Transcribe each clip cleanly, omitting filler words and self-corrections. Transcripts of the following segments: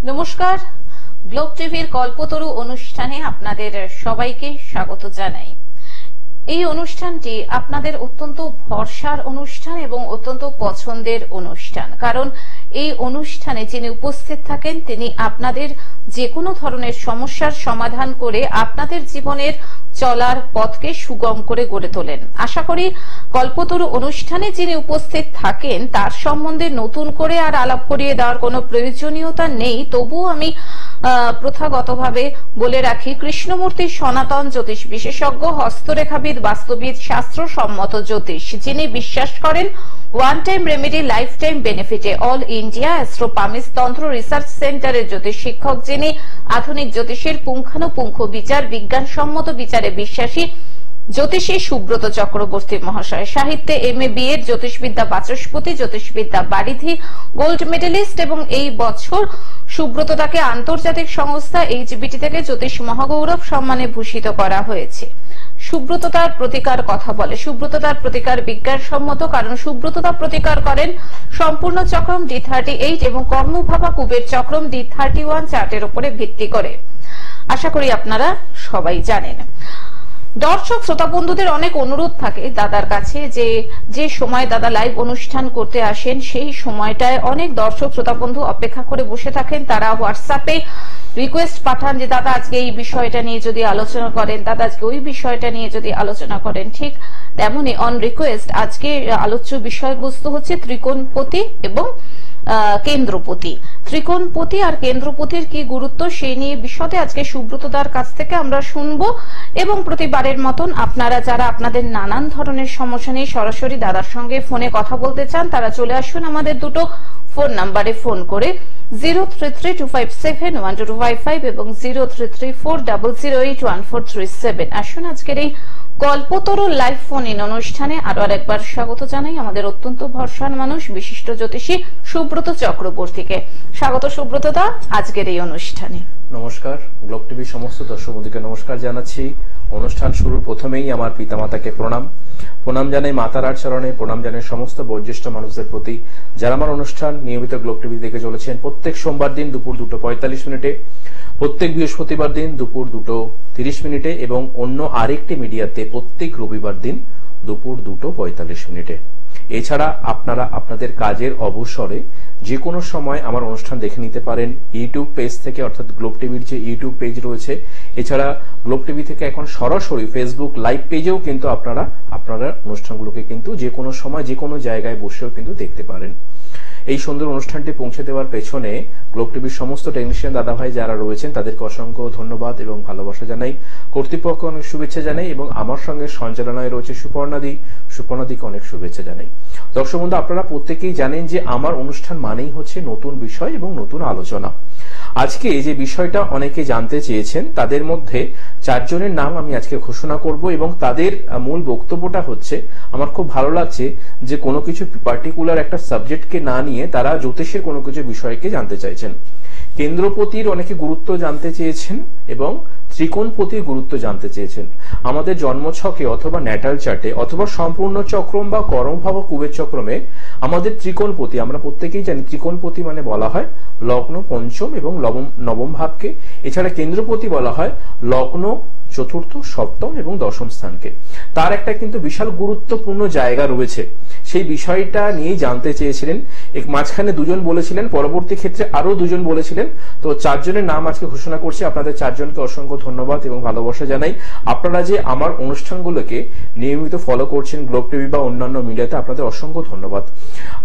নমস্কার, গ্লোব টিভির কল্পতরু অনুষ্ঠানে আপনাদের সবাইকে স্বাগত জানাই। এই অনুষ্ঠানটি আপনাদের অত্যন্ত ভরসার অনুষ্ঠান এবং অত্যন্ত পছন্দের অনুষ্ঠান, কারণ এই অনুষ্ঠানে যিনি উপস্থিত থাকেন তিনি আপনাদের যে কোনো ধরনের সমস্যার সমাধান করে আপনাদের জীবনের চলার পথকে সুগম করে গড়ে তোলেন। আশা করি কল্পতরু অনুষ্ঠানে যিনি উপস্থিত থাকেন তার সম্বন্ধে নতুন করে আর আলাপ করিয়ে দেওয়ার কোনো প্রয়োজনীয়তা নেই। তবুও আমি প্রথাগতভাবে বলে রাখি, কৃষ্ণমূর্তি সনাতন জ্যোতিষ বিশেষজ্ঞ, হস্তরেখাবিদ, বাস্তুবিদ, শাস্ত্রসম্মত জ্যোতিষ, যিনি বিশ্বাস করেন one time remedy life time বেনিফিটে, অল ইন্ডিয়া অ্যাস্ট্রোপামিস তন্ত্র রিসার্চ সেন্টারের জ্যোতিষ শিক্ষক, যিনি আধুনিক জ্যোতিষের পুঙ্খানুপুঙ্খ বিচার, বিজ্ঞানসম্মত বিচারে বিশ্বাসী জ্যোতিষী সুব্রত চক্রবর্তী মহাশয়, সাহিত্যে এমএ বিএড, জ্যোতিষবিদ্যা বাচস্পতি, জ্যোতিষবিদ্যা বারিধি, গোল্ড মেডেলিস্ট, এবং এই বছর সুব্রত তাকে আন্তর্জাতিক সংস্থা এইচবিটি থেকে জ্যোতিষ মহাগৌরব সম্মানে ভূষিত করা হয়েছে। সুব্রত তার প্রতিকার কথা বলে, সুব্রত তার প্রতিকার বিজ্ঞানসম্মত, কারণ সুব্রত তার প্রতিকার করেন সম্পূর্ণ চক্রম D38 এবং কর্মভাবা কুবের চক্রম D31 চার্টের উপরে ভিত্তি করে। আশা করি আপনারা সবাই জানেন। দর্শক শ্রোতা বন্ধুদের অনেক অনুরোধ থাকে দাদার কাছে যে সময় দাদা লাইভ অনুষ্ঠান করতে আসেন সেই সময়টায় অনেক দর্শক শ্রোতা বন্ধু অপেক্ষা করে বসে থাকেন। তারা হোয়াটসঅ্যাপে রিকোয়েস্ট পাঠান যে দাদা আজকে এই বিষয়টা নিয়ে যদি আলোচনা করেন, দাদা আজকে ওই বিষয়টা নিয়ে যদি আলোচনা করেন। ঠিক তেমনি অন রিকোয়েস্ট আজকে আলোচ্য বিষয়বস্তু হচ্ছে ত্রিকোণপতি এবং কেন্দ্রপতি। ত্রিকোণপতি আর কেন্দ্রপতির কি গুরুত্ব সেই নিয়ে বিশদে আজকে সুব্রতদার কাছ থেকে আমরা শুনবো। এবং প্রতিবারের মতন আপনারা যারা আপনাদের নানান ধরনের সমস্যা নিয়ে সরাসরি দাদার সঙ্গে ফোনে কথা বলতে চান তারা চলে আসুন আমাদের দুটো ফোন নাম্বারে ফোন করে 0332571255 এবং 033400814337। আসুন আজকের এই কল্পতরু লাইভ ফোন ইন অনুষ্ঠানে আরো একবার স্বাগত জানাই আমাদের অত্যন্ত ভরসার মানুষ বিশিষ্ট জ্যোতিষী সুব্রত চক্রবর্তীকে। স্বাগত সুব্রত দা আজকের এই অনুষ্ঠানে। নমস্কার, গ্লোব টিভির সমস্ত দর্শক বন্ধুকে নমস্কার জানাচ্ছি। অনুষ্ঠান শুরুর প্রথমেই আমার পিতামাতাকে প্রণাম জানাই, মাতার চরণে প্রণাম জানাই সমস্ত বয়োজ্যেষ্ঠ মানুষদের প্রতি যারা আমার অনুষ্ঠান নিয়মিত গ্লোব টিভি দেখে চলেছেন। প্রত্যেক সোমবার দিন দুপুর 2:45 মিনিটে, প্রত্যেক বৃহস্পতিবার দিন দুপুর 2:30 মিনিটে এবং অন্য আরেকটি মিডিয়াতে প্রত্যেক রবিবার দিন দুপুর 2:45 মিনিটে। এছাড়া আপনারা আপনাদের কাজের অবসরে যে কোনো সময় আমার অনুষ্ঠান দেখে নিতে পারেন ইউটিউব পেজ থেকে, অর্থাৎ গ্লোব টিভির যে ইউটিউব পেজ রয়েছে। এছাড়া গ্লোব টিভি থেকে এখন সরাসরি ফেসবুক লাইভ পেজেও কিন্তু আপনারা অনুষ্ঠানগুলোকে কিন্তু যে কোনো সময় যে কোনো জায়গায় বসেও কিন্তু দেখতে পারেন। এই সুন্দর অনুষ্ঠানটি পৌঁছে দেওয়ার পেছনে গ্লোব টিভির সমস্ত টেকনিশিয়ান দাদা ভাই যারা রয়েছেন তাদেরকে অসংখ্য ধন্যবাদ এবং ভালোবাসা জানাই, কর্তৃপক্ষ অনেক শুভেচ্ছা জানাই এবং আমার সঙ্গে সঞ্চালনায় রয়েছে সুপর্ণাদিকে অনেক শুভেচ্ছা জানাই। দর্শক বন্ধু, আপনারা প্রত্যেকেই জানেন যে আমার অনুষ্ঠান মানেই হচ্ছে নতুন বিষয় এবং নতুন আলোচনা। আজকে যে বিষয়টা অনেকে জানতে চেয়েছেন তাদের মধ্যে 4 জনের নাম আমি আজকে ঘোষণা করব এবং তাদের মূল বক্তব্যটা হচ্ছে, আমার খুব ভালো লাগছে যে কোনো কিছু পার্টিকুলার একটা সাবজেক্টকে না নিয়ে তারা জ্যোতিষের কোনো কিছু বিষয়কে জানতে চাইছেন। কেন্দ্রপতির অনেকে গুরুত্ব জানতে চেয়েছেন এবং ত্রিকোণপতির গুরুত্ব জানতে চেয়েছেন। আমাদের জন্মছকে অথবা ন্যাটাল চার্টে অথবা সম্পূর্ণ চক্রম বা কর্মভাব কুবের চক্রমে আমাদের ত্রিকোণপতি, আমরা প্রত্যেকেই জানি ত্রিকোণপতি মানে বলা হয় লগ্ন, পঞ্চম এবং নবম ভাবকে। এছাড়া কেন্দ্রপতি বলা হয় লগ্ন, চতুর্থ, সপ্তম এবং দশম স্থানকে। তার একটা কিন্তু বিশাল গুরুত্বপূর্ণ জায়গা রয়েছে, সেই বিষয়টা নিয়েই জানতে চেয়েছিলেন। মাঝখানে 2 জন বলেছিলেন, পরবর্তী ক্ষেত্রে আরো 2 জন বলেছিলেন। তো 4 জনের নাম আজকে ঘোষণা করছি। আপনাদের 4 জনকে অসংখ্য ধন্যবাদ এবং ভালোবাসা জানাই। আপনারা যে আমার অনুষ্ঠানগুলোকে নিয়মিত ফলো করছেন গ্লোব টিভি বা অন্যান্য মিডিয়াতে, আপনাদের অসংখ্য ধন্যবাদ।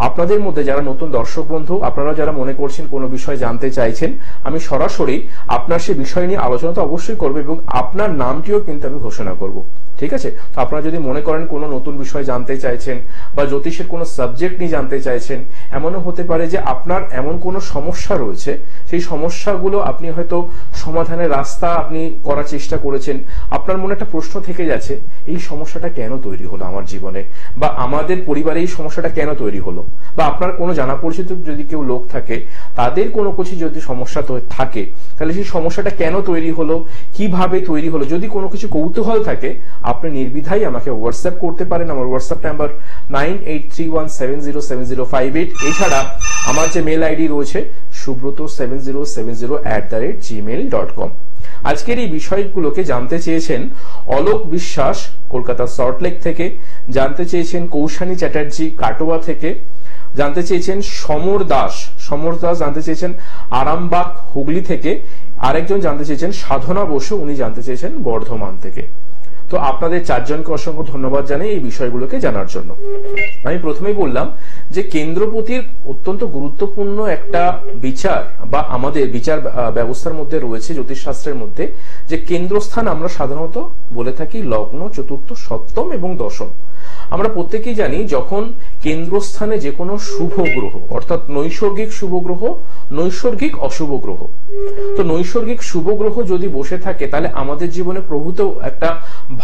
আপনাদের মধ্যে যারা নতুন দর্শক বন্ধু, আপনারা যারা মনে করছেন কোনো বিষয় জানতে চাইছেন, আমি সরাসরি আপনার সেই বিষয় নিয়ে আলোচনা তো অবশ্যই করবো এবং আপনার নামটিও কিন্তু আমি ঘোষণা করব। ঠিক আছে? তো আপনারা যদি মনে করেন কোনো নতুন বিষয় জানতে চাইছেন বা জ্যোতিষের কোনো সাবজেক্ট নিয়ে জানতে চাইছেন, এমনও হতে পারে যে আপনার এমন কোনো সমস্যা রয়েছে, সেই সমস্যাগুলো আপনি হয়তো সমাধানের রাস্তা আপনি করার চেষ্টা করেছেন, আপনার মনে একটা প্রশ্ন থেকে যাচ্ছে এই সমস্যাটা কেন তৈরি হলো আমার জীবনে, বা আমাদের পরিবারে এই সমস্যাটা কেন তৈরি হলো, বা আপনার কোনো জানা পরিচিত যদি কেউ লোক থাকে তাদের কোনো কিছু যদি সমস্যা থাকে তাহলে সেই সমস্যাটা কেন তৈরি হলো, কিভাবে তৈরি হলো, যদি কোনো কিছু কৌতূহল থাকে আপনি নির্দ্বিধায় আমাকে হোয়াটসঅ্যাপ করতে পারেন। আমার হোয়াটসঅ্যাপ নাম্বার 9831707058। এছাড়া আমার যে মেল আইডি রয়েছে subrata7070@gmail.com। আজকের এই বিষয়গুলোকে জানতে চেয়েছেন অলোক বিশ্বাস কলকাতা সল্টলেক থেকে, জানতে চেয়েছেন কৌশানী চ্যাটার্জি কাটোয়া থেকে, জানতে চেয়েছেন সমর দাস জানতে চেয়েছেন আরামবাগ হুগলি থেকে, আরেকজন জানতে চেয়েছেন সাধনা বসু, উনি জানতে চেয়েছেন বর্ধমান থেকে। তো আপনাদের চারজনকে অসংখ্য ধন্যবাদ জানাই এই বিষয়গুলোকে জানার জন্য। আমি প্রথমেই বললাম যে কেন্দ্রপতির অত্যন্ত গুরুত্বপূর্ণ একটা বিচার বা আমাদের বিচার ব্যবস্থার মধ্যে রয়েছে জ্যোতিষশাস্ত্রের মধ্যে, যে কেন্দ্রস্থান আমরা সাধারণত বলে থাকি লগ্ন, চতুর্থ, সপ্তম এবং দশম। আমরা প্রত্যেকেই জানি যখন কেন্দ্রস্থানে যে কোনো শুভ গ্রহ, অর্থাৎ নৈসর্গিক শুভ গ্রহ, নৈসর্গিক অশুভ গ্রহ, তো নৈসর্গিক শুভ গ্রহ যদি বসে থাকে তাহলে আমাদের জীবনে প্রভূত একটা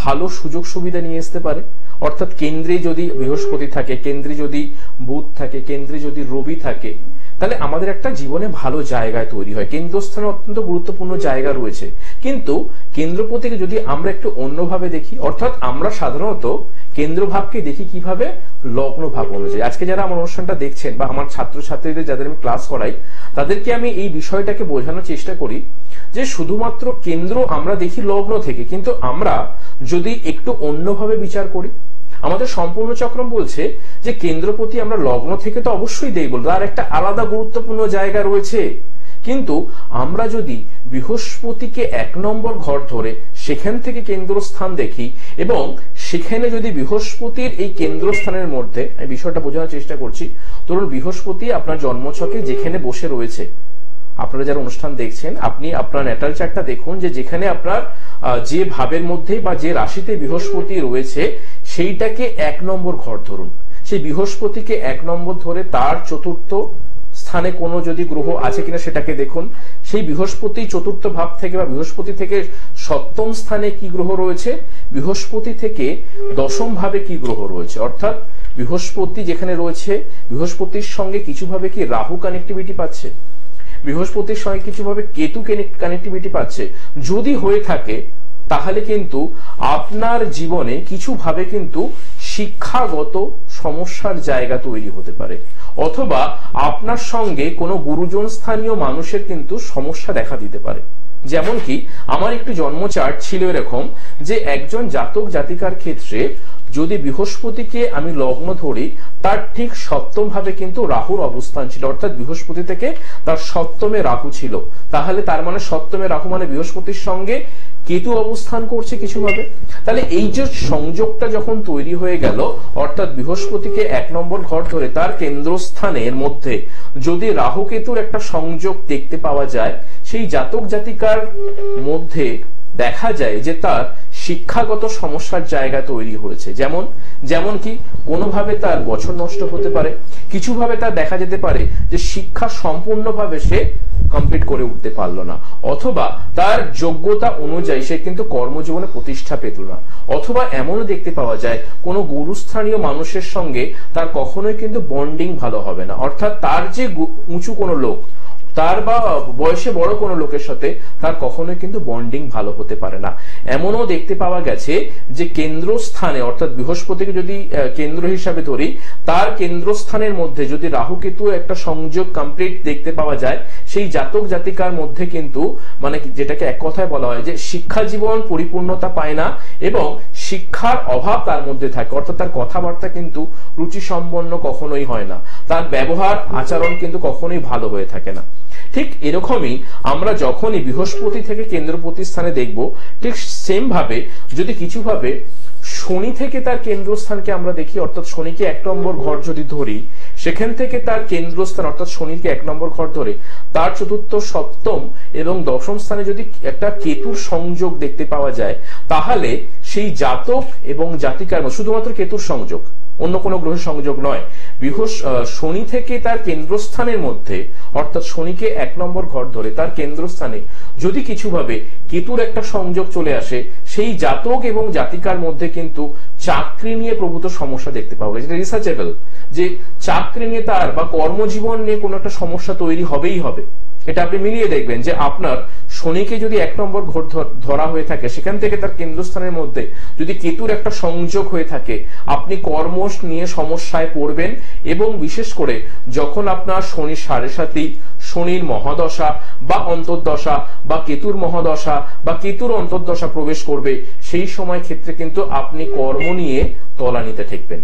ভালো সুযোগ সুবিধা নিয়ে আসতে পারে। অর্থাৎ কেন্দ্রে যদি বৃহস্পতি থাকে, কেন্দ্রে যদি বুধ থাকে, কেন্দ্রে যদি রবি থাকে, তাহলে আমাদের একটা জীবনে ভালো জায়গায় তৈরি হয়। কেন্দ্রস্থানে অত্যন্ত গুরুত্বপূর্ণ জায়গা রয়েছে, কিন্তু কেন্দ্রপতিকে যদি আমরা একটু অন্যভাবে দেখি, অর্থাৎ আমরা সাধারণত কেন্দ্রভাবকে দেখি কিভাবে, লগ্ন ভাব অনুযায়ী। আজকে যারা আমার অনুষ্ঠানটা দেখছেন বা আমার ছাত্রছাত্রীদের যাদের আমি ক্লাস করাই, তাদেরকে আমি এই বিষয়টাকে বোঝানোর চেষ্টা করি যে শুধুমাত্র কেন্দ্র আমরা দেখি লগ্ন থেকে, কিন্তু আমরা যদি একটু অন্যভাবে বিচার করি, আমাদের সম্পূর্ণ চক্রম বলছে যে কেন্দ্রপতি আমরা লগ্ন থেকে তো অবশ্যই দেখব, তার একটা আলাদা গুরুত্বপূর্ণ জায়গা রয়েছে, কিন্তু আমরা যদি বৃহস্পতিকে 1 নম্বর ঘর ধরে সেখান থেকে কেন্দ্রস্থান দেখি এবং সেখানে যদি বৃহস্পতির এই কেন্দ্রস্থানের মধ্যে, আমি বিষয়টা বোঝানোর চেষ্টা করছি, ধরুন বৃহস্পতি আপনার জন্মছকে যেখানে বসে রয়েছে, আপনারা যারা অনুষ্ঠান দেখছেন আপনি আপনার ন্যাটাল চার্টটা দেখুন যে যেখানে আপনার যে ভাবের মধ্যে বা যে রাশিতে বৃহস্পতি রয়েছে সেইটাকে 1 নম্বর ঘর ধরুন। সেই বৃহস্পতিকে 1 নম্বর ধরে তার চতুর্থ স্থানে কোনো যদি গ্রহ আছে কিনা সেটাকে দেখুন। সেই বৃহস্পতি চতুর্থ ভাব থেকে বা বৃহস্পতি থেকে সপ্তম স্থানে কি গ্রহ রয়েছে, বৃহস্পতি থেকে দশম ভাবে কি গ্রহ রয়েছে, অর্থাৎ বৃহস্পতি যেখানে রয়েছে বৃহস্পতির সঙ্গে কিছুভাবে কি রাহু কানেক্টিভিটি পাচ্ছে, বৃহস্পতির সঙ্গে কিছুভাবে কেতু কানেক্টিভিটি পাচ্ছে। যদি হয়ে থাকে তাহলে কিন্তু আপনার জীবনে কিছুভাবে কিন্তু শিক্ষাগত সমস্যার জায়গা তৈরি হতে পারে, অথবা আপনার সঙ্গে কোনো গুরুজন স্থানীয় মানুষের কিন্তু সমস্যা দেখা দিতে পারে। যেমন কি আমার একটি জন্ম চার্ট ছিল এরকম যে একজন জাতক জাতিকার ক্ষেত্রে যদি বৃহস্পতিকে আমি লগ্ন ধরি, তার ঠিক সপ্তম ভাবে কিন্তু রাহুর অবস্থান ছিল, অর্থাৎ বৃহস্পতি থেকে তার সপ্তমে রাহু ছিল। তাহলে তার মানে সপ্তমে রাহু মানে বৃহস্পতির সঙ্গে কেতু অবস্থান করছে কিছুভাবে। তাহলে এই যে সংযোগটা যখন তৈরি হয়ে গেল, অর্থাৎ বৃহস্পতিকে 1 নম্বর ঘর ধরে তার কেন্দ্রস্থানের মধ্যে যদি রাহু কেতুর একটা সংযোগ দেখতে পাওয়া যায়, সেই জাতক জাতিকার মধ্যে দেখা যায় যে তার শিক্ষাগত সমস্যার জায়গা তৈরি হয়েছে। যেমন কি কোনোভাবে তার বছর নষ্ট হতে পারে, কিছুভাবে তার দেখা যেতে পারে যে শিক্ষা সম্পূর্ণভাবে সে কমপ্লিট করে উঠতে পারলো না, অথবা তার যোগ্যতা অনুযায়ী সে কিন্তু কর্মজীবনে প্রতিষ্ঠা পেত না, অথবা এমনও দেখতে পাওয়া যায় কোনো গুরুস্থানীয় মানুষের সঙ্গে তার কখনোই কিন্তু বন্ডিং ভালো হবে না, অর্থাৎ তার যে উঁচু কোনো লোক, তার বা বয়সে বড় কোনো লোকের সাথে তার কখনোই কিন্তু বন্ডিং ভালো হতে পারে না। এমনও দেখতে পাওয়া গেছে যে কেন্দ্রস্থানে, অর্থাৎ বৃহস্পতিকে যদি কেন্দ্র হিসাবে ধরি, তার কেন্দ্রস্থানের মধ্যে যদি রাহু কেতু একটা সংযোগ কমপ্লিট দেখতে পাওয়া যায়, সেই জাতক জাতিকার মধ্যে কিন্তু মানে যেটাকে এক কথায় বলা হয় যে শিক্ষা জীবন পরিপূর্ণতা পায় না এবং শিক্ষার অভাব তার মধ্যে থাকে, অর্থাৎ তার কথাবার্তা কিন্তু রুচি সম্পন্ন কখনোই হয় না, তার ব্যবহার আচরণ কিন্তু কখনোই ভালো হয়ে থাকে না। ঠিক এরকমই আমরা যখনই বৃহস্পতি থেকে কেন্দ্রপতি স্থানে দেখব, ঠিক সেম ভাবে যদি কিছুভাবে শনি থেকে তার কেন্দ্রস্থানকে আমরা দেখি, অর্থাৎ শনিকে 1 নম্বর ঘর যদি ধরি, সেখান থেকে তার কেন্দ্রস্থান অর্থাৎ শনিকে 1 নম্বর ঘর ধরে তার চতুর্থ, সপ্তম এবং দশম স্থানে যদি একটা কেতুর সংযোগ দেখতে পাওয়া যায়, তাহলে সেই জাতক এবং জাতিকার শুধুমাত্র কেতুর সংযোগ, অন্য কোনো গ্রহের সংযোগ নয়, শনি থেকে তার কেন্দ্রস্থানের মধ্যে, অর্থাৎ শনিকে 1 নম্বর ঘর ধরে তার কেন্দ্রস্থানে যদি কিছুভাবে কেতুর একটা সংযোগ চলে আসে, সেই জাতক এবং জাতিকার মধ্যে কিন্তু চাকরি নিয়ে প্রভূত সমস্যা দেখতে পাওয়া যায়। যেটা রিসার্চেবল, যে চাকরি নিয়ে তার বা কর্মজীবন নিয়ে কোনো একটা সমস্যা তৈরি হবেই হবে। এটা আপনি মিলিয়ে দেখবেন যে আপনার শনিকে যদি 1 নম্বর ঘর ধরা হয়ে থাকে, সেখান থেকে তার কেন্দ্রস্থানের মধ্যে যদি কেতুর একটা সংযোগ হয়ে থাকে, আপনি কর্ম নিয়ে সমস্যায় পড়বেন। এবং বিশেষ করে যখন আপনার শনি 7.5 শনির মহাদশা বা অন্তর্দশা বা কেতুর মহাদশা বা কেতুর অন্তর্দশা প্রবেশ করবে, সেই সময় ক্ষেত্রে কিন্তু আপনি কর্ম নিয়ে তলানিতে ঠেকবেন।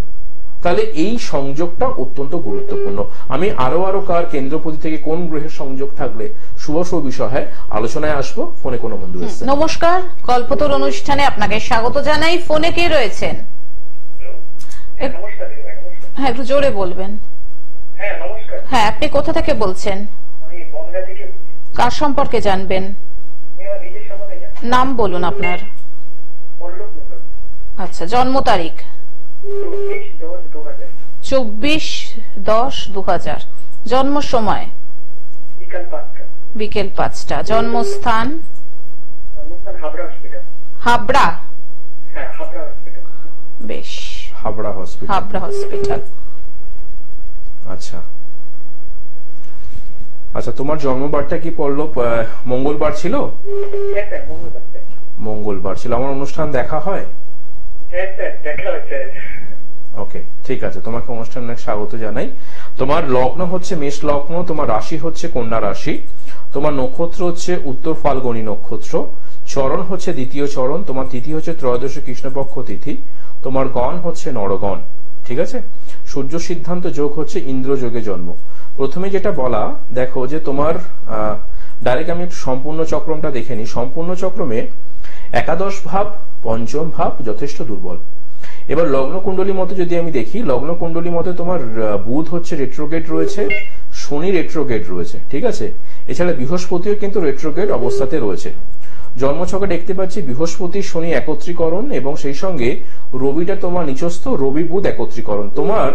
তাহলে এই সংযোগটা অত্যন্ত গুরুত্বপূর্ণ। আমি আরো কার কেন্দ্রপতি থেকে কোন গ্রহের সংযোগ থাকলে শুভ বিষয়ে আলোচনায় আসবো। ফোনে কোনো বন্ধু এসেছে। নমস্কার, কল্পতরু অনুষ্ঠানে আপনাকে স্বাগত জানাই। ফোনে কে রয়েছেন? হ্যাঁ, একটু জোরে বলবেন। হ্যাঁ, আপনি কোথা থেকে বলছেন? কার সম্পর্কে জানবেন? নাম বলুন আপনার। আচ্ছা, জন্ম তারিখ? 24/10/2000। জন্ম সময়? বিকেল 5টা। জন্মস্থান? হাবড়া। বেশ, হাবড়া হসপিটাল। আচ্ছা, তোমার জন্মবারটা কি পড়লো? মঙ্গলবার ছিল? মঙ্গলবার ছিল। আমার অনুষ্ঠান দেখা হয়? ওকে, ঠিক আছে, তোমাকে অনুষ্ঠানে স্বাগত জানাই। তোমার লগ্ন হচ্ছে মেষ লগ্ন, তোমার রাশি হচ্ছে কন্যা রাশি, তোমার নক্ষত্র হচ্ছে উত্তর ফাল্গুনী নক্ষত্র, চরণ হচ্ছে দ্বিতীয় চরণ, তোমার তিথি হচ্ছে ত্রয়োদশী কৃষ্ণপক্ষ তিথি, তোমার গণ হচ্ছে নরগণ। ঠিক আছে, সূর্য সিদ্ধান্ত যোগ হচ্ছে ইন্দ্র যোগে জন্ম। প্রথমে যেটা বলা, দেখো যে তোমার ডাইরেক্ট আমি একটু সম্পূর্ণ চক্রমটা দেখে নিই। সম্পূর্ণ চক্রমে একাদশ ভাব, পঞ্চম ভাব যথেষ্ট দুর্বল। এবার লগ্ন কুণ্ডলী মতে যদি আমি দেখি, লগ্ন কুণ্ডলী মতে তোমার বুধ হচ্ছে রেট্রোগেট রয়েছে, শনি রেট্রোগেট রয়েছে। ঠিক আছে, এছাড়া বৃহস্পতিও কিন্তু রেট্রোগেট অবস্থাতে রয়েছে। জন্মছকে দেখতে পাচ্ছি বৃহস্পতি শনি একত্রীকরণ এবং সেই সঙ্গে রবিটা তোমার নিচস্থ, রবি বুধ একত্রীকরণ। তোমার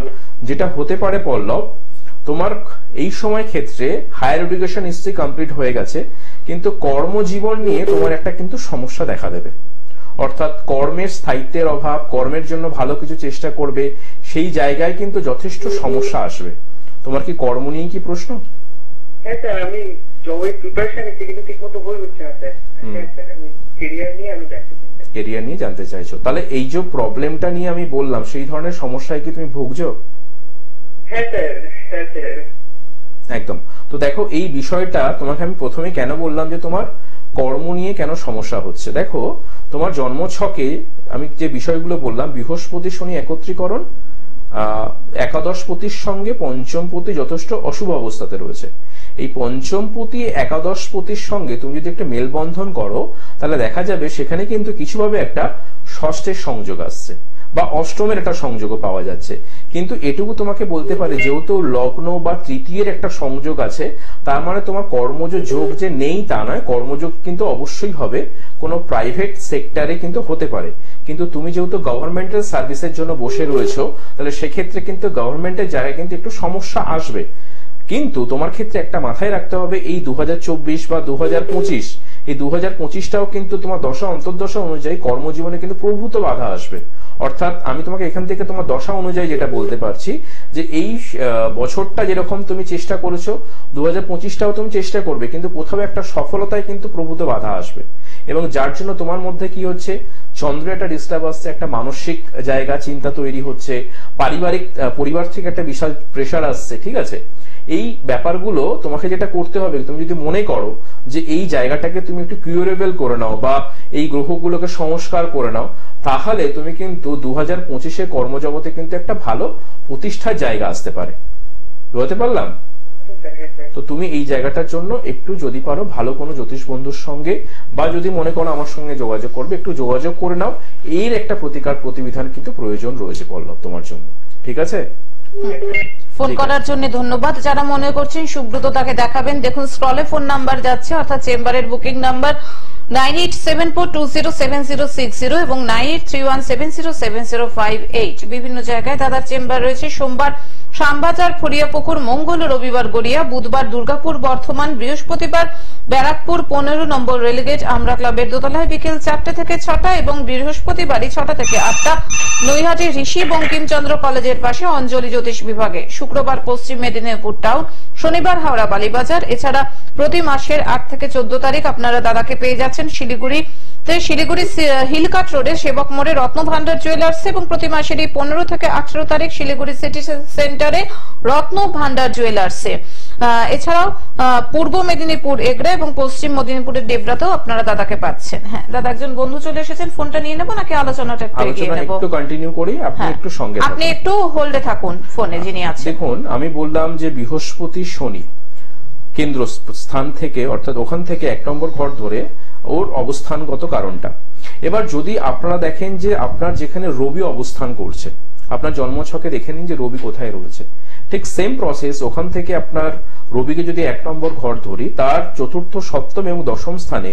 যেটা হতে পারে পল্লব, তোমার এই সময় ক্ষেত্রে হায়ার এডুকেশন নিশ্চয়ই কমপ্লিট হয়ে গেছে, কিন্তু কর্মজীবন নিয়ে তোমার একটা কিন্তু সমস্যা দেখা দেবে। অর্থাৎ কর্মের স্থায়িত্বের অভাব, কর্মের জন্য ভালো কিছু চেষ্টা করবে, সেই জায়গায় কিন্তু যথেষ্ট সমস্যা আসবে। তোমার কি কর্ম নিয়ে কি প্রশ্ন? হ্যাঁ স্যার, আমি জবের প্রিপারেশন নিচ্ছি কিন্তু ঠিকমতো হয়ে উঠছে না স্যার। হ্যাঁ স্যার, আমি ক্যারিয়ার নিয়ে জানতে চাই। ক্যারিয়ার নিয়ে জানতে চাইছো? তাহলে এই যে প্রবলেমটা নিয়ে আমি বললাম, সেই ধরনের সমস্যায় কি তুমি ভুগছো? হ্যাঁ স্যার, হ্যাঁ স্যার, একদম। তো দেখো, এই বিষয়টা তোমাকে আমি প্রথমে কেন বললাম যে তোমার কর্ম নিয়ে কেন সমস্যা হচ্ছে। দেখো, তোমার জন্মছকে আমি যে বিষয়গুলো বললাম, বৃহস্পতি শনি একত্রীকরণ, একাদশপতির সঙ্গে পঞ্চমপতি যথেষ্ট অশুভ অবস্থাতে রয়েছে। এই পঞ্চমপতি একাদশপতির সঙ্গে তুমি যদি একটা মেলবন্ধন করো, তাহলে দেখা যাবে সেখানে কিন্তু কিছুভাবে একটা ষষ্ঠের সংযোগ আসছে বা অষ্টমের একটা সংযোগও পাওয়া যাচ্ছে। কিন্তু এটুকু তোমাকে বলতে পারে, যেহেতু লগ্ন বা তৃতীয়ের একটা সংযোগ আছে, তার মানে তোমার কর্মজ যোগ যে নেই তা নয়, কর্মযোগ কিন্তু অবশ্যই হবে, কোনো প্রাইভেট সেক্টরে কিন্তু হতে পারে। কিন্তু তুমি যেহেতু গভর্নমেন্টাল সার্ভিসের জন্য বসে রয়েছো, তাহলে সেক্ষেত্রে কিন্তু গভর্নমেন্টের জায়গায় কিন্তু একটু সমস্যা আসবে। কিন্তু তোমার ক্ষেত্রে একটা মাথায় রাখতে হবে, এই 2024 বা 2025, এই 2025টাও কিন্তু তোমার দশা অন্তর্দশা অনুযায়ী কর্মজীবনে কিন্তু প্রভূত বাধা আসবে। অর্থাৎ আমি তোমাকে এখান থেকে তোমার দশা অনুযায়ী যেটা বলতে পারছি, যে এই বছরটা যেরকম তুমি চেষ্টা করেছো, 2025টাও তুমি চেষ্টা করবে, কিন্তু কোথাও একটা সফলতায় কিন্তু প্রভূত বাধা আসবে। এবং যার জন্য তোমার মধ্যে কি হচ্ছে, চন্দ্রের একটা ডিস্টার্ব আসছে, একটা মানসিক জায়গা চিন্তা তৈরি হচ্ছে, পারিবারিক পরিবার থেকে একটা বিশাল প্রেশার আসছে। ঠিক আছে, এই ব্যাপারগুলো তোমাকে যেটা করতে হবে, তুমি যদি মনে করো যে এই জায়গাটাকে তুমি একটু কিউরেবল করে নাও বা এই গ্রহগুলোকে সংস্কার করে নাও, তাহলে তুমি কিন্তু 2025-এ কর্মজগতে কিন্তু একটা ভালো প্রতিষ্ঠার জায়গা আসতে পারে। বুঝতে পারলাম? তো তুমি এই জায়গাটার জন্য একটু যদি পারো ভালো কোনো জ্যোতিষ বন্ধুর সঙ্গে, বা যদি মনে করো আমার সঙ্গে যোগাযোগ করবে, একটু যোগাযোগ করে নাও। এর একটা প্রতিকার প্রতিবিধান কিন্তু প্রয়োজন রয়েছে পল্লব তোমার জন্য। ঠিক আছে, ফোন করার জন্য ধন্যবাদ। যারা মনে করছেন সুব্রত তাকে দেখাবেন, দেখুন স্ক্রলে ফোন নাম্বার যাচ্ছে, অর্থাৎ চেম্বারের বুকিং নাম্বার 9874207060 এবং 9831707058। বিভিন্ন জায়গায় দাদার চেম্বার রয়েছে। সোমবার শ্যামবাজার, ফরিয়াপুকুর, মঙ্গল ও রবিবার গড়িয়া, বুধবার দুর্গাপুর, বর্ধমান, বৃহস্পতিবার ব্যারাকপুর 15 নম্বর রেলিগেট আমরা ক্লাবের দোতলায় বিকেল 4টে থেকে 6টা এবং বৃহস্পতিবারই 6টা থেকে 8টা নৈহাটি ঋষি বঙ্কিমচন্দ্র কলেজের পাশে অঞ্জলি জ্যোতিষ বিভাগে, শুক্রবার পশ্চিম মেদিনীপুর টাউন, শনিবার হাওড়া বালিবাজার। এছাড়া প্রতি মাসের 8 থেকে 14 তারিখ আপনারা দাদাকে পেয়ে যাচ্ছেন শিলিগুড়ি হিলকাট রোডে সেবক মোড়ে রত্ন ভান্ডার জুয়েলার্স এবং প্রতি মাসেরই 15 থেকে 18 তারিখ শিলিগুড়ি সিটি সেন্টারে রত্ন ভান্ডার জুয়েলার্সে। এছাড়াও পূর্ব মেদিনীপুর এগড়া এবং পশ্চিম মেদিনীপুরের দেবরাতেও আপনারা দাদাকে পাচ্ছেন। হ্যাঁ দাদা, একজন বন্ধু চলে এসেছেন, ফোনটা নিয়ে নেবো নাকি আলোচনাটা একটু এগিয়ে নেব? একটু কন্টিনিউ করি, আপনি একটু সঙ্গে থাকুন। আপনি একটু হোল্ডে থাকুন ফোনে যিনি আছেন। দেখুন, আমি বললাম যে বৃহস্পতি শনি কেন্দ্র স্থান থেকে, অর্থাৎ ওখান থেকে 1 নম্বর ঘর ধরে ওর অবস্থানগত কারণটা। এবার যদি আপনারা দেখেন যে আপনার যেখানে রবি অবস্থান করছে, আপনার জন্মছকে দেখে নিন যে রবি কোথায় রয়েছে, ঠিক সেম প্রসেস ওখান থেকে আপনার রবিকে যদি 1 নম্বর ঘর ধরি, তার চতুর্থ, সপ্তম এবং দশম স্থানে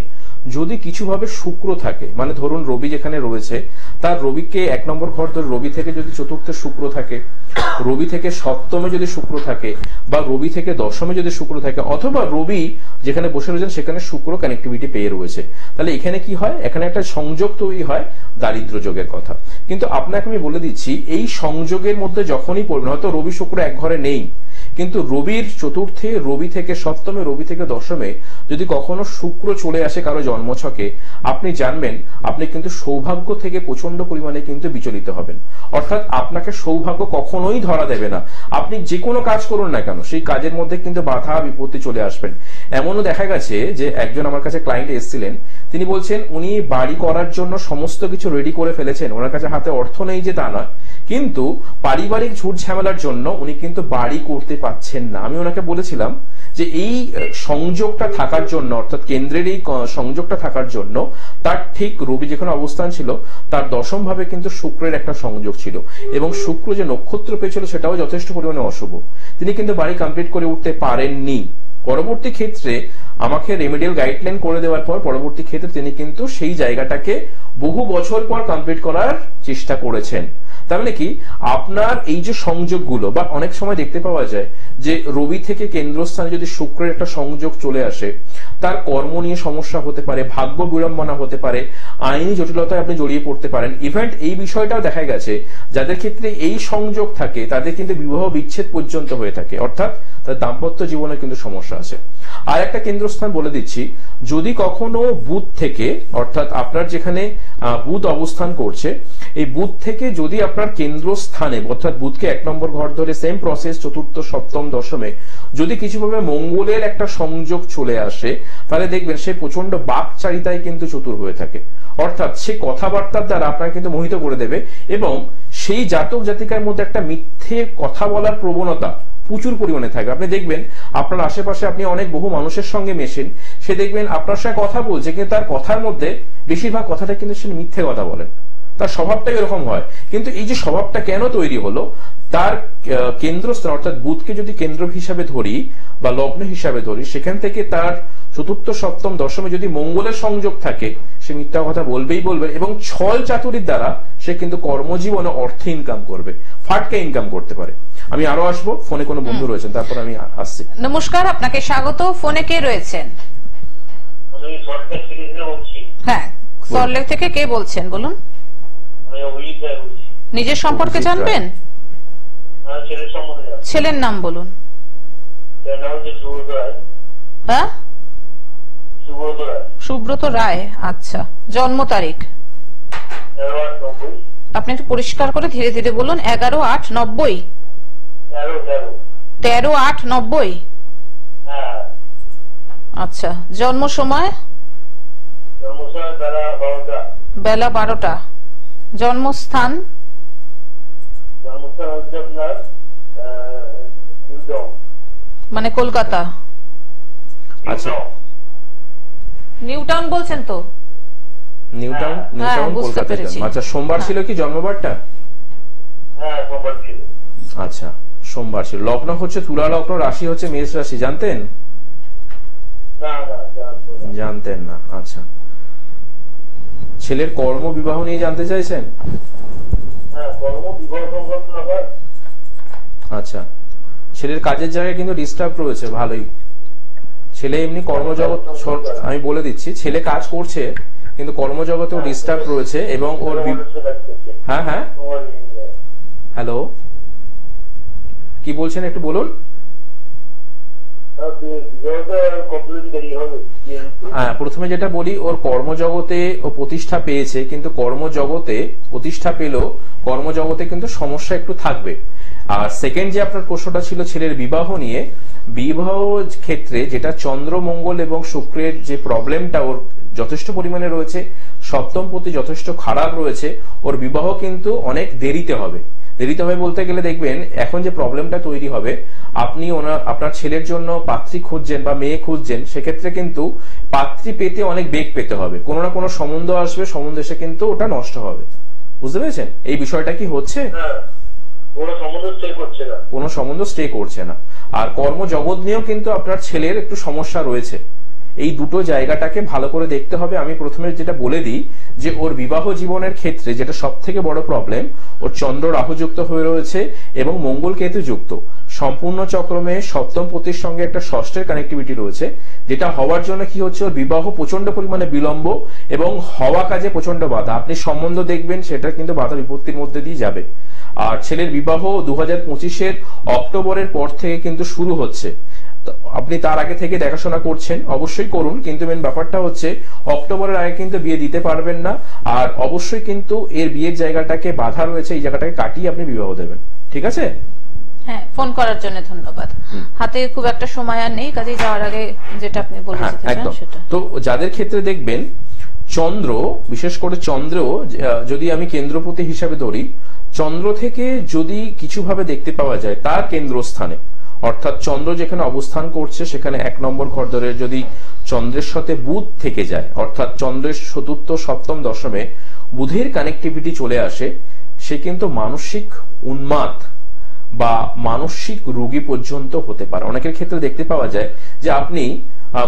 যদি কিছুভাবে শুক্র থাকে, মানে ধরুন রবি যেখানে রয়েছে তার রবিকে 1 নম্বর ঘর ধরে রবি থেকে যদি চতুর্থে শুক্র থাকে, রবি থেকে সপ্তমে যদি শুক্র থাকে, বা রবি থেকে দশমে যদি শুক্র থাকে, অথবা রবি যেখানে বসে রয়েছেন সেখানে শুক্র কানেক্টিভিটি পেয়ে রয়েছে, তাহলে এখানে কি হয়, এখানে একটা সংযোগ তৈরি হয় দারিদ্র যোগের কথা। কিন্তু আপনাকে আমি বলে দিচ্ছি, এই সংযোগের মধ্যে যখনই পড়বেন, হয়তো রবি শুক্র এক ঘরে নেই, কিন্তু রবির চতুর্থে, রবি থেকে সপ্তমে, রবি থেকে দশমে যদি কখনো শুক্র চলে আসে কারো জন্মছকে, আপনি জানবেন আপনি কিন্তু সৌভাগ্য থেকে প্রচন্ড পরিমাণে কিন্তু বিচলিত হবেন। অর্থাৎ আপনাকে সৌভাগ্য কখনোই ধরা দেবে না। আপনি যে কোনো কাজ করুন না কেন, সেই কাজের মধ্যে কিন্তু বাধা বিপত্তি চলে আসবেন। এমনও দেখা গেছে যে একজন আমার কাছে ক্লায়েন্ট এসেছিলেন, তিনি বলছেন উনি বাড়ি করার জন্য সমস্ত কিছু রেডি করে ফেলেছেন, ওনার কাছে হাতে অর্থ নেই যে তা নয়, কিন্তু পারিবারিক ঝুট ঝামেলার জন্য উনি কিন্তু বাড়ি করতে পারছেন না। আমি ওনাকে বলেছিলাম যে এই সংযোগটা থাকার জন্য, অর্থাৎ কেন্দ্রের এই সংযোগটা থাকার জন্য, তার ঠিক রবি যেখানে অবস্থান ছিল তার দশম ভাবে কিন্তু শুক্রের একটা সংযোগ ছিল, এবং শুক্র যে নক্ষত্র পেয়েছিল সেটাও যথেষ্ট পরিমাণে অশুভ। তিনি কিন্তু বাড়ি কমপ্লিট করে উঠতে পারেননি। পরবর্তী ক্ষেত্রে আমাকে রেমেডিয়াল গাইডলাইন করে দেওয়ার পর পরবর্তী ক্ষেত্রে তিনি কিন্তু সেই জায়গাটাকে বহু বছর পর কমপ্লিট করার চেষ্টা করেছেন। তার মানে কি, আপনার এই যে সংযোগগুলো, বা অনেক সময় দেখতে পাওয়া যায় যে রবি থেকে কেন্দ্রস্থানে যদি শুক্রের একটা সংযোগ চলে আসে, তার কর্ম নিয়ে সমস্যা হতে পারে, ভাগ্য বিড়ম্বনা হতে পারে, আইনি জটিলতায় আপনি জড়িয়ে পড়তে পারেন। ইভেন্ট এই বিষয়টাও দেখা গেছে যাদের ক্ষেত্রে এই সংযোগ থাকে তাদের কিন্তু বিবাহ বিচ্ছেদ পর্যন্ত হয়ে থাকে, অর্থাৎ তার দাম্পত্য জীবনে কিন্তু সমস্যা আছে। আর একটা কেন্দ্রস্থান বলে দিচ্ছি, যদি কখনো বুধ থেকে, অর্থাৎ আপনার যেখানে বুধ অবস্থান করছে, এই বুধ থেকে যদি আপনার কেন্দ্রস্থানে, অর্থাৎ বুধকে 1 নম্বর ঘর ধরে সেম প্রসেস চতুর্থ, সপ্তম, দশমে যদি কিছুভাবে মঙ্গলের একটা সংযোগ চলে আসে, তাহলে দেখবেন সে প্রচন্ড বাকচারিতায় কিন্তু চতুর হয়ে থাকে। অর্থাৎ সে কথাবার্তার দ্বারা আপনাকে কিন্তু মোহিত করে দেবে, এবং সেই জাতক জাতিকার মধ্যে একটা মিথ্যে কথা বলার প্রবণতা প্রচুর পরিমাণে থাকবে। আপনি দেখবেন আপনার আশেপাশে আপনি অনেক বহু মানুষের সঙ্গে মেশেন, সে দেখবেন আপনার সঙ্গে কথা বলছে কিন্তু তার কথার মধ্যে বেশিরভাগ কথাটা কিন্তু সে মিথ্যে কথা বলেন, তার স্বভাবটাই এরকম হয়। কিন্তু এই যে স্বভাবটা কেন তৈরি হলো, তার কেন্দ্রস্থান, অর্থাৎ বুধকে যদি কেন্দ্র হিসাবে ধরি বা লগ্ন হিসাবে ধরি, সেখান থেকে তার চতুর্থ, সপ্তম, দশমে যদি মঙ্গলের সংযোগ থাকে, সে মিথ্যা কথা বলবেই বলবে, এবং ছল চাতুরির দ্বারা সে কিন্তু কর্মজীবনে অর্থ ইনকাম করবে, ফাটকা ইনকাম করতে পারে। আমি আরো আসবো, ফোনে কোনো বন্ধু রয়েছেন, তারপর আমি আসছি। নমস্কার, আপনাকে স্বাগত। ফোনে কে রয়েছেন? হ্যাঁ, সল্টলেক থেকে কে বলছেন বলুন। নিজের সম্পর্কে জানবেন? ছেলের নাম বলুন। হ্যাঁ, সুব্রত রায়। আচ্ছা, জন্ম তারিখ আপনি একটু পরিষ্কার করে ধীরে ধীরে বলুন। 11/8/90। 13/8/90। আচ্ছা, জন্ম সময়? বেলা 12টা। জন্মস্থান? মানে কলকাতা। আচ্ছা, নিউ টাউন বলছেন তো? New town Kolkata. আচ্ছা, সোমবার ছিল কি জন্মবারটা? আচ্ছা, সোমবার ছিল। লগ্ন হচ্ছে তুলা লগ্ন, রাশি হচ্ছে মেষ রাশি। জানতেন? জানতেন না। আচ্ছা, ছেলের কর্ম বিবাহ নিয়ে জানতে চাইছেন? আচ্ছা, ছেলের কাজের জায়গায় কিন্তু ডিস্টার্ব রয়েছে ভালোই। ছেলে এমনি কর্মজগৎ, আমি বলে দিচ্ছি, ছেলে কাজ করছে কিন্তু কর্মজগতেও ডিস্টার্ব রয়েছে এবং ওর হ্যাঁ হ্যাঁ হ্যালো, কি বলছেন একটু বলুন। প্রথমে যেটা বলি, ওর কর্মজগতে ও প্রতিষ্ঠা পেয়েছে, কিন্তু কর্মজগতে প্রতিষ্ঠা পেলেও কর্মজগতে কিন্তু সমস্যা একটু থাকবে। আর সেকেন্ড যে আপনার প্রশ্নটা ছিল ছেলের বিবাহ নিয়ে, বিবাহ ক্ষেত্রে যেটা চন্দ্র মঙ্গল এবং শুক্রের যে প্রবলেমটা ওর যথেষ্ট পরিমাণে রয়েছে, সপ্তম পতি যথেষ্ট খারাপ রয়েছে, ওর বিবাহ কিন্তু অনেক দেরিতে হবে। দেরিতে হবে বলতে গেলে দেখবেন এখন যে প্রবলেমটা তৈরি হবে, আপনি আপনার ছেলের জন্য পাত্রী খুঁজছেন বা মেয়ে খুঁজছেন, সেক্ষেত্রে কিন্তু পাত্রী পেতে অনেক বেগ পেতে হবে, কোনো না কোনো সম্বন্ধ আসবে, সম্বন্ধ এসে কিন্তু ওটা নষ্ট হবে। বুঝতে পেরেছেন এই বিষয়টা কি হচ্ছে? কোনো সম্বন্ধ স্টে করছে না। আর কর্মজগৎ নিয়েও কিন্তু আপনার ছেলের একটু সমস্যা রয়েছে। এই দুটো জায়গাটাকে ভালো করে দেখতে হবে। আমি প্রথমে যেটা বলে দিই যে ওর বিবাহ জীবনের ক্ষেত্রে যেটা সব থেকে বড় প্রবলেম, ওর চন্দ্র রাহু যুক্ত হয়ে রয়েছে এবং মঙ্গল কেতু যুক্ত, সম্পূর্ণ চক্রমে সপ্তম পতির সঙ্গে একটা ষষ্ঠের কানেক্টিভিটি রয়েছে, যেটা হওয়ার জন্য কি হচ্ছে, ওর বিবাহ প্রচন্ড পরিমাণে বিলম্ব এবং হওয়া কাজে প্রচন্ড বাধা। আপনি সম্বন্ধ দেখবেন সেটা কিন্তু বাধা বিপত্তির মধ্যে দিয়ে যাবে। আর ছেলের বিবাহ 2025-এর অক্টোবরের পর থেকে কিন্তু শুরু হচ্ছে। আপনি তার আগে থেকে দেখাশোনা করছেন, অবশ্যই করুন, কিন্তু মেন ব্যাপারটা হচ্ছে অক্টোবরের আগে কিন্তু বিয়ে দিতে পারবেন না। আর অবশ্যই কিন্তু এর বিয়ের জায়গাটাকে বাধা রয়েছে, এই জায়গাটাকে কাটিয়ে আপনি বিবাহ দেবেন। ঠিক আছে? হ্যাঁ, ফোন করার জন্য ধন্যবাদ। হাতে খুব একটা সময় আর নেই, কাজে যাওয়ার আগে যেটা আপনি বলতে চান সেটা। তো যাদের ক্ষেত্রে দেখবেন চন্দ্র, বিশেষ করে চন্দ্র যদি আমি কেন্দ্রপতি হিসাবে ধরি, চন্দ্র থেকে যদি কিছু ভাবে দেখতে পাওয়া যায় তার কেন্দ্রস্থানে, অর্থাৎ চন্দ্র যেখানে অবস্থান করছে সেখানে 1 নম্বর ঘর ধরে যদি চন্দ্রের সাথে বুধ থেকে যায়, অর্থাৎ চন্দ্রের চতুর্থ সপ্তম দশমে বুধের কানেক্টিভিটি চলে আসে, সে কিন্তু মানসিক উন্মাদ বা মানসিক রোগী পর্যন্ত হতে পারে। অনেকের ক্ষেত্রে দেখতে পাওয়া যায় যে আপনি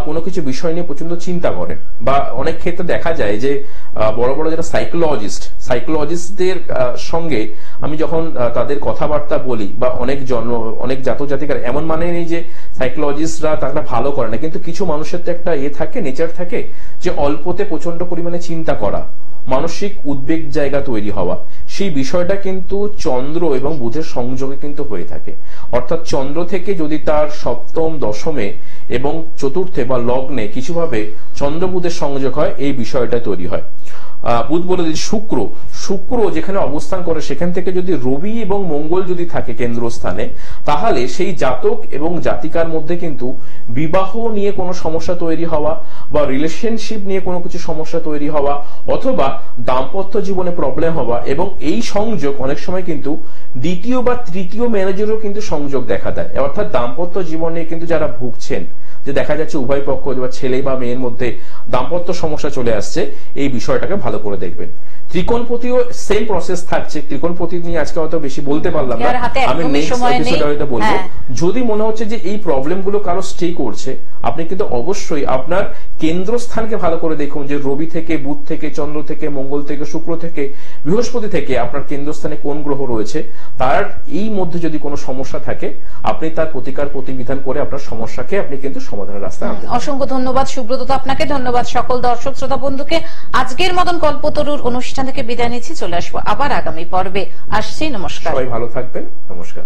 কোনো কিছু বিষয় নিয়ে প্রচন্ড চিন্তা করেন, বা অনেক ক্ষেত্রে দেখা যায় যে বড় বড় যারা সাইকোলজিস্টদের সঙ্গে আমি যখন তাদের কথাবার্তা বলি, বা অনেক জাতক জাতিকার এমন মানে নেই যে সাইকোলজিস্টরা তারা ভালো করে না, কিন্তু কিছু মানুষের তো একটা থাকে, নেচার থাকে যে অল্পতে প্রচন্ড পরিমাণে চিন্তা করা, মানসিক উদ্বেগ জায়গা তৈরি হওয়া, সেই বিষয়টা কিন্তু চন্দ্র এবং বুধের সংযোগে কিন্তু হয়ে থাকে। অর্থাৎ চন্দ্র থেকে যদি তার সপ্তম দশমে এবং চতুর্থে বা লগ্নে কিছুভাবে চন্দ্র বুধের সংযোগ হয়, এই বিষয়টা তৈরি হয়। বুধ বলে দিচ্ছি, শুক্র যেখানে অবস্থান করে সেখান থেকে যদি রবি এবং মঙ্গল যদি থাকে কেন্দ্রস্থানে, তাহলে সেই জাতক এবং জাতিকার মধ্যে কিন্তু বিবাহ নিয়ে কোনো সমস্যা তৈরি হওয়া বা রিলেশনশিপ নিয়ে কোনো কিছু সমস্যা তৈরি হওয়া, অথবা দাম্পত্য জীবনে প্রবলেম হওয়া, এবং এই সংযোগ অনেক সময় কিন্তু দ্বিতীয় বা তৃতীয় ম্যারেজেরও কিন্তু সংযোগ দেখা দেয়। অর্থাৎ দাম্পত্য জীবনে কিন্তু যারা ভুগছেন, যে দেখা যাচ্ছে উভয় পক্ষ বা ছেলে বা মেয়ের মধ্যে দাম্পত্য সমস্যা চলে আসছে, এই বিষয়টাকে ভালো করে দেখবেন। ত্রিকোণপতিও সেম প্রসেস থাকছে। ত্রিকোণপতি নিয়ে আজকে হয়তো বেশি বলতে পারলাম না, আমি নেক্সট এপিসোডে হয়তো বলবো। যদি মনে হচ্ছে যে এই প্রবলেমগুলো কারো স্টে করছে, আপনি কিন্তু অবশ্যই আপনার কেন্দ্রস্থানকে ভালো করে দেখুন, যে রবি থেকে, বুধ থেকে, চন্দ্র থেকে, মঙ্গল থেকে, শুক্র থেকে, বৃহস্পতি থেকে আপনার কেন্দ্রস্থানে কোন গ্রহ রয়েছে, তার এই মধ্যে যদি কোনো সমস্যা থাকে, আপনি তার প্রতিকার প্রতিবিধান করে আপনার সমস্যাকে আপনি কিন্তু সমাধানের রাস্তায় আনতে পারেন। অসংখ্য ধন্যবাদ সুব্রত, আপনাকে ধন্যবাদ। সকল দর্শক শ্রোতা বন্ধুকে আজকের মতন কল্পতরুর অনুষ্ঠান থেকে বিদায় নিচ্ছি। চলে আসবো আবার আগামী পর্বে। আসছি, নমস্কার। সবাই ভালো থাকবেন, নমস্কার।